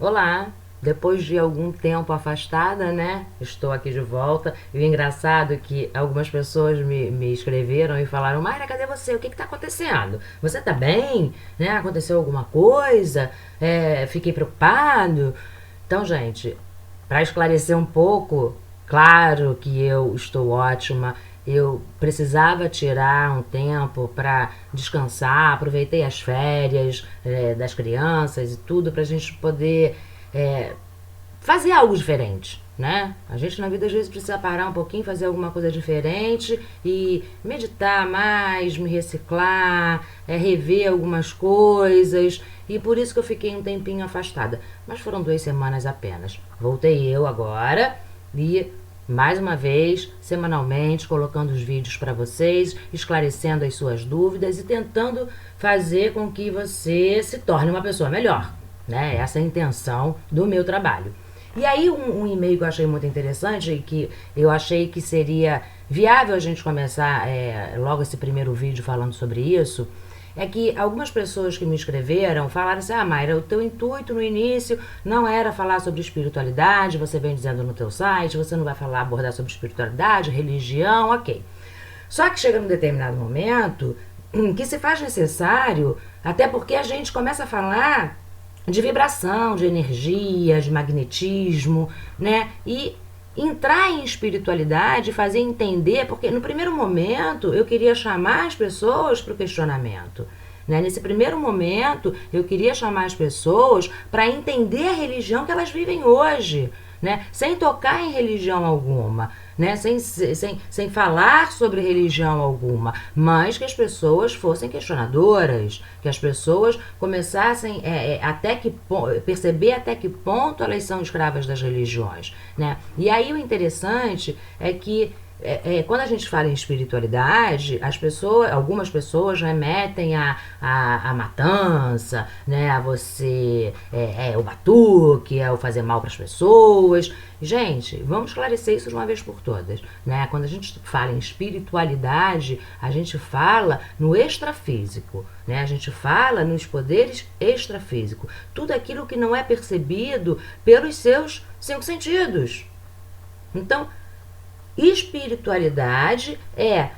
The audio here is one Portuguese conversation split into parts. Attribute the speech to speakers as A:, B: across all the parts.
A: Olá, depois de algum tempo afastada, né? Estou aqui de volta. E o engraçado é que algumas pessoas me escreveram e falaram: Mayra, cadê você? O que está acontecendo? Você está bem? Né? Aconteceu alguma coisa? Fiquei preocupado. Então, gente, para esclarecer um pouco, claro que eu estou ótima. Eu precisava tirar um tempo para descansar, aproveitei as férias das crianças e tudo para a gente poder é, fazer algo diferente, né? A gente na vida às vezes precisa parar um pouquinho, fazer alguma coisa diferente e meditar mais, me reciclar, rever algumas coisas. E por isso que eu fiquei um tempinho afastada. Mas foram 2 semanas apenas. Voltei eu agora e mais uma vez, semanalmente, colocando os vídeos para vocês, esclarecendo as suas dúvidas e tentando fazer com que você se torne uma pessoa melhor, né? Essa é a intenção do meu trabalho. E aí um e-mail que eu achei muito interessante e que eu achei que seria viável a gente começar logo esse primeiro vídeo falando sobre isso, é que algumas pessoas que me escreveram falaram assim: ah, Mayra, o teu intuito no início não era falar sobre espiritualidade, você vem dizendo no teu site, você não vai abordar sobre espiritualidade, religião, ok. Só que chega num determinado momento que se faz necessário, até porque a gente começa a falar de vibração, de energia, de magnetismo, né? E entrar em espiritualidade, fazer entender, porque no primeiro momento eu queria chamar as pessoas para o questionamento. Né? Nesse primeiro momento eu queria chamar as pessoas para entender a religião que elas vivem hoje, né? Sem tocar em religião alguma, né? Sem falar sobre religião alguma, mas que as pessoas fossem questionadoras, que as pessoas começassem perceber até que ponto elas são escravas das religiões, né? E aí o interessante é que quando a gente fala em espiritualidade, algumas pessoas remetem a matança, né, a você o batuque, o fazer mal para as pessoas. Gente, vamos esclarecer isso de uma vez por todas, né? Quando a gente fala em espiritualidade, a gente fala no extrafísico, né? A gente fala nos poderes extrafísicos, tudo aquilo que não é percebido pelos seus 5 sentidos. Então, espiritualidade é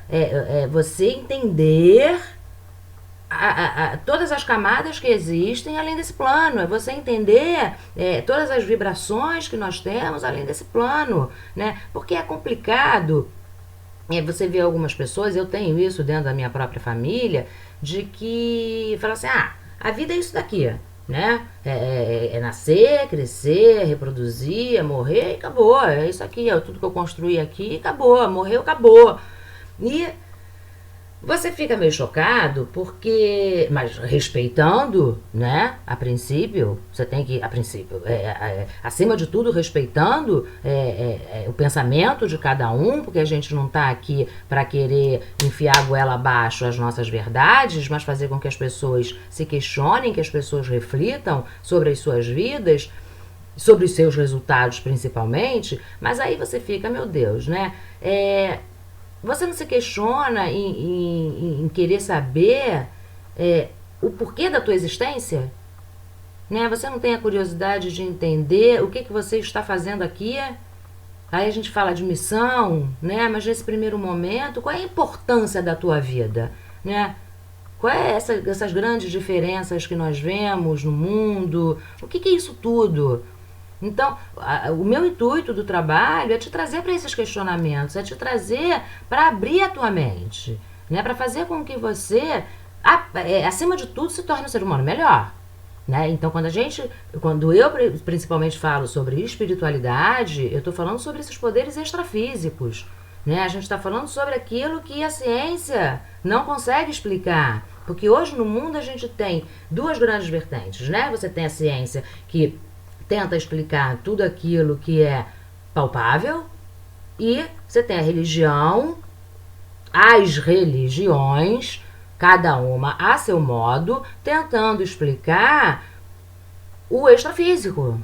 A: você entender todas as camadas que existem além desse plano. É você entender todas as vibrações que nós temos além desse plano, né? Porque é complicado. Você vê algumas pessoas, eu tenho isso dentro da minha própria família, de que fala assim: ah, a vida é isso daqui, né? É nascer, crescer, reproduzir, é morrer e acabou. É isso aqui, é tudo que eu construí aqui, acabou, morreu, acabou. E você fica meio chocado porque, mas respeitando, né? A princípio, você tem que, a princípio, acima de tudo, respeitando o pensamento de cada um, porque a gente não está aqui para querer enfiar a goela abaixo as nossas verdades, mas fazer com que as pessoas se questionem, que as pessoas reflitam sobre as suas vidas, sobre os seus resultados principalmente. Mas aí você fica, meu Deus, né? Você não se questiona em querer saber o porquê da tua existência? Né? Você não tem a curiosidade de entender o que você está fazendo aqui? Aí a gente fala de missão, né? Mas nesse primeiro momento, qual é a importância da tua vida? Né? Qual é essas grandes diferenças que nós vemos no mundo? O que é isso tudo? Então, o meu intuito do trabalho é te trazer para esses questionamentos, é te trazer para abrir a tua mente, né? Para fazer com que você, acima de tudo, se torne um ser humano melhor. Né? Então, quando eu principalmente falo sobre espiritualidade, eu estou falando sobre esses poderes extrafísicos. Né? A gente está falando sobre aquilo que a ciência não consegue explicar. Porque hoje no mundo a gente tem duas grandes vertentes. Né? Você tem a ciência que tenta explicar tudo aquilo que é palpável, e você tem a religião, as religiões, cada uma a seu modo, tentando explicar o extrafísico.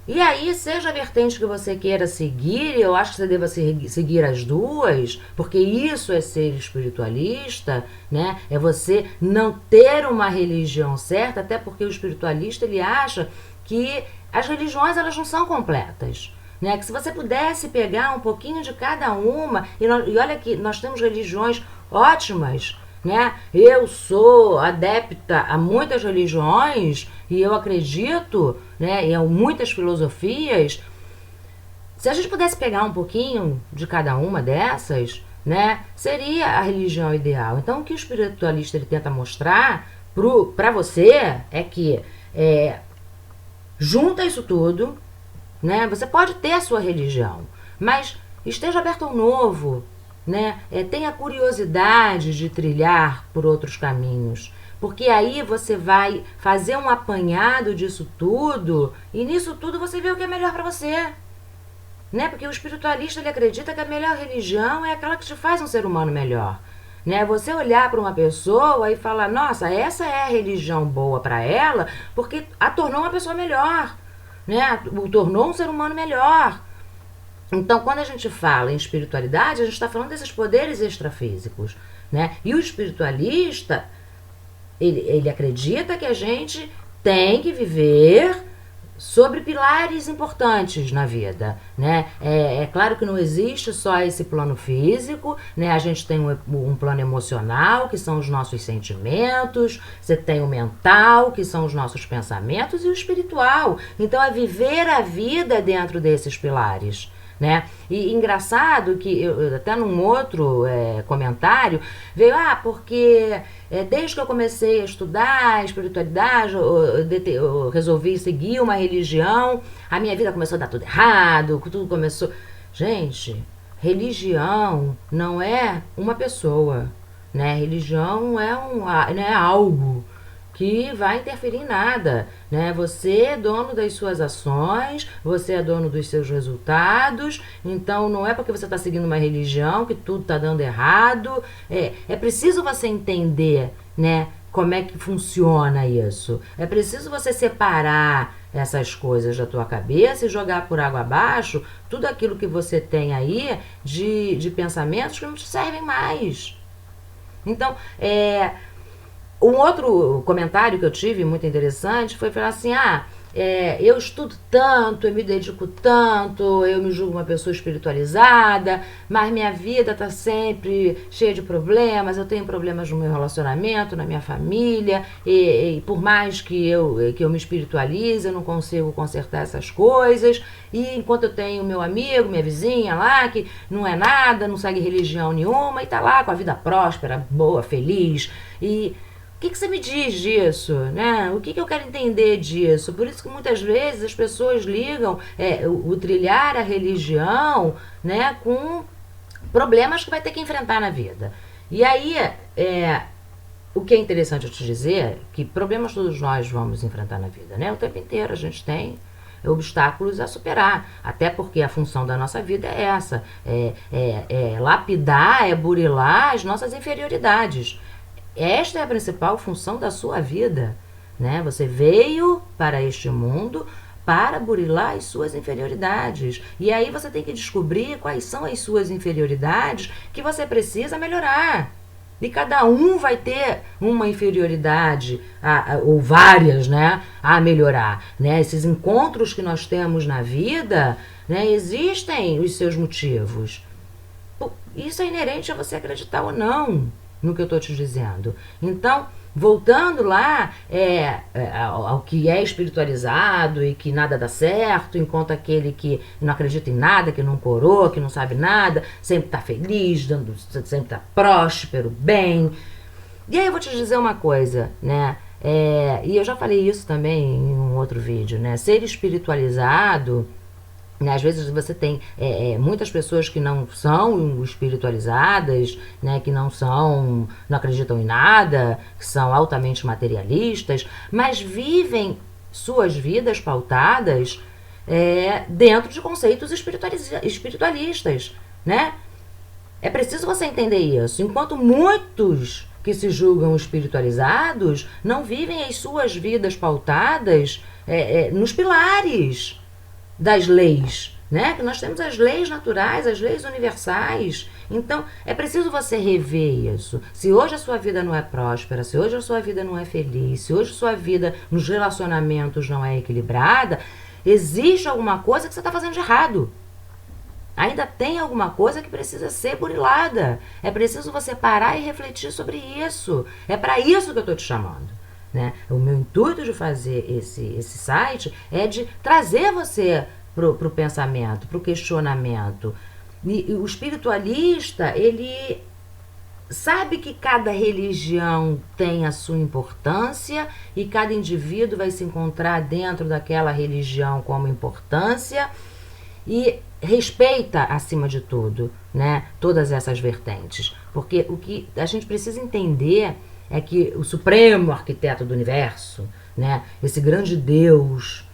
A: E aí, seja a vertente que você queira seguir, eu acho que você deva seguir as duas, porque isso é ser espiritualista, né? É você não ter uma religião certa, até porque o espiritualista ele acha que as religiões elas não são completas. Né? Que se você pudesse pegar um pouquinho de cada uma, e olha que nós temos religiões ótimas, né? Eu sou adepta a muitas religiões e eu acredito, né, em muitas filosofias. Se a gente pudesse pegar um pouquinho de cada uma dessas, né, seria a religião ideal. Então, o que o espiritualista ele tenta mostrar para você é que junta isso tudo, né? Você pode ter a sua religião, mas esteja aberto ao novo, né? Tenha curiosidade de trilhar por outros caminhos, porque aí você vai fazer um apanhado disso tudo e nisso tudo você vê o que é melhor para você, né? Porque o espiritualista ele acredita que a melhor religião é aquela que te faz um ser humano melhor, né? Você olhar para uma pessoa e falar, nossa, essa é a religião boa para ela porque a tornou uma pessoa melhor, né? O tornou um ser humano melhor. Então, quando a gente fala em espiritualidade, a gente está falando desses poderes extrafísicos, né? E o espiritualista, ele acredita que a gente tem que viver sobre pilares importantes na vida, né? É claro que não existe só esse plano físico, né? A gente tem um plano emocional, que são os nossos sentimentos, você tem o mental, que são os nossos pensamentos, e o espiritual. Então, é viver a vida dentro desses pilares, né? E engraçado que eu, até num outro comentário veio, porque desde que eu comecei a estudar espiritualidade, eu resolvi seguir uma religião, a minha vida começou a dar tudo errado, tudo começou... Gente, religião não é uma pessoa, né? Religião não é algo que vai interferir em nada, né? Você é dono das suas ações, você é dono dos seus resultados, então não é porque você está seguindo uma religião que tudo está dando errado. É preciso você entender, né, como é que funciona isso. É preciso você separar essas coisas da tua cabeça e jogar por água abaixo tudo aquilo que você tem aí de pensamentos que não te servem mais. Então, um outro comentário que eu tive muito interessante foi falar assim, eu estudo tanto, eu me dedico tanto, eu me julgo uma pessoa espiritualizada, mas minha vida está sempre cheia de problemas, eu tenho problemas no meu relacionamento, na minha família, e por mais que eu me espiritualize, eu não consigo consertar essas coisas, e enquanto eu tenho meu amigo, minha vizinha lá, que não é nada, não segue religião nenhuma, e está lá com a vida próspera, boa, feliz, e... O que você me diz disso, né? O que eu quero entender disso? Por isso que muitas vezes as pessoas ligam o trilhar a religião, né, com problemas que vai ter que enfrentar na vida. E aí, o que é interessante eu te dizer, que problemas todos nós vamos enfrentar na vida, né? O tempo inteiro a gente tem obstáculos a superar, até porque a função da nossa vida é essa, lapidar, burilar as nossas inferioridades. Esta é a principal função da sua vida, né? Você veio para este mundo para burilar as suas inferioridades. E aí você tem que descobrir quais são as suas inferioridades que você precisa melhorar. E cada um vai ter uma inferioridade, ou várias, né, a melhorar, né? Esses encontros que nós temos na vida, né, existem os seus motivos. Isso é inerente a você acreditar ou não no que eu estou te dizendo. Então, voltando lá ao que é espiritualizado e que nada dá certo, enquanto aquele que não acredita em nada, que não corou, que não sabe nada, sempre está feliz, sempre está próspero, bem. E aí eu vou te dizer uma coisa, né? E eu já falei isso também em um outro vídeo, né? Ser espiritualizado, né, às vezes você tem muitas pessoas que não são espiritualizadas, né, que não acreditam em nada, que são altamente materialistas, mas vivem suas vidas pautadas dentro de conceitos espiritualistas, né? É preciso você entender isso. Enquanto muitos que se julgam espiritualizados não vivem as suas vidas pautadas nos pilares das leis, né? Que nós temos as leis naturais, as leis universais. Então, é preciso você rever isso. Se hoje a sua vida não é próspera, se hoje a sua vida não é feliz, se hoje a sua vida nos relacionamentos não é equilibrada, existe alguma coisa que você está fazendo de errado. Ainda tem alguma coisa que precisa ser burilada. É preciso você parar e refletir sobre isso. É para isso que eu estou te chamando. Né? O meu intuito de fazer esse site é de trazer você pro pensamento, pro questionamento. E o espiritualista, ele sabe que cada religião tem a sua importância e cada indivíduo vai se encontrar dentro daquela religião como importância e respeita, acima de tudo, né, todas essas vertentes. Porque o que a gente precisa entender é que o supremo arquiteto do universo, né, esse grande Deus,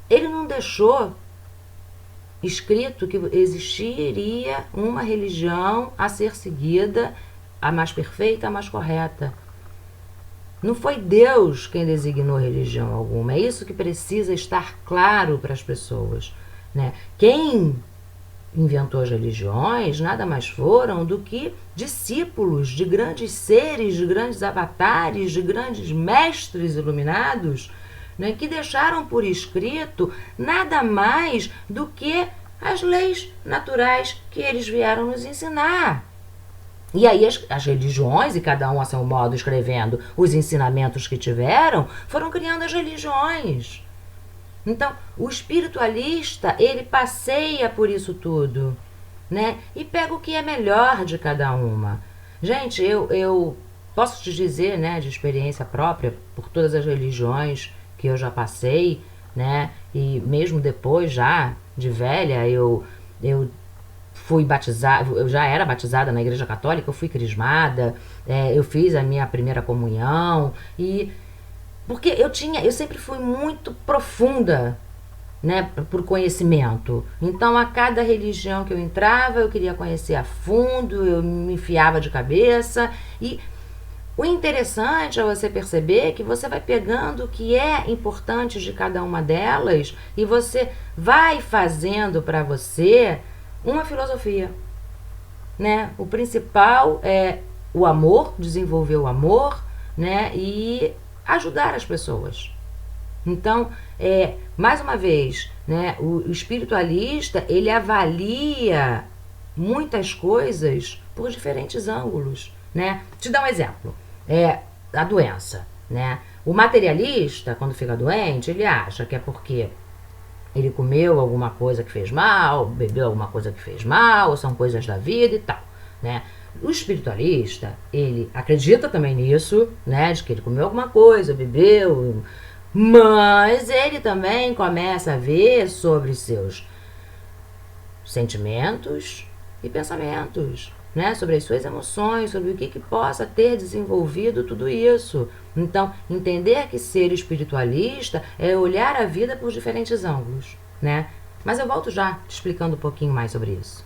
A: ele não deixou escrito que existiria uma religião a ser seguida, a mais perfeita, a mais correta. Não foi Deus quem designou religião alguma. É isso que precisa estar claro para as pessoas, né? Quem inventou as religiões nada mais foram do que discípulos de grandes seres, de grandes avatares, de grandes mestres iluminados, né, que deixaram por escrito nada mais do que as leis naturais que eles vieram nos ensinar. E aí as religiões, e cada um a seu modo escrevendo os ensinamentos que tiveram, foram criando as religiões. Então, o espiritualista, ele passeia por isso tudo, né? E pega o que é melhor de cada uma. Gente, eu posso te dizer, né, de experiência própria, por todas as religiões que eu já passei, né? E mesmo depois, já de velha, eu fui batizada, eu já era batizada na igreja católica, eu fui crismada, eu fiz a minha primeira comunhão, e porque eu sempre fui muito profunda, né, por conhecimento. Então, a cada religião que eu entrava, eu queria conhecer a fundo, eu me enfiava de cabeça. E o interessante é você perceber que você vai pegando o que é importante de cada uma delas e você vai fazendo para você uma filosofia, né? O principal é o amor, desenvolver o amor, né, e ajudar as pessoas. Então, mais uma vez, né, o espiritualista, ele avalia muitas coisas por diferentes ângulos, né? Te dar um exemplo, a doença, né? O materialista, quando fica doente, ele acha que é porque ele comeu alguma coisa que fez mal, bebeu alguma coisa que fez mal, ou são coisas da vida e tal, né? O espiritualista, ele acredita também nisso, né, de que ele comeu alguma coisa, bebeu, mas ele também começa a ver sobre seus sentimentos e pensamentos, né, sobre as suas emoções, sobre o que possa ter desenvolvido tudo isso. Então, entender que ser espiritualista é olhar a vida por diferentes ângulos, né? Mas eu volto já te explicando um pouquinho mais sobre isso.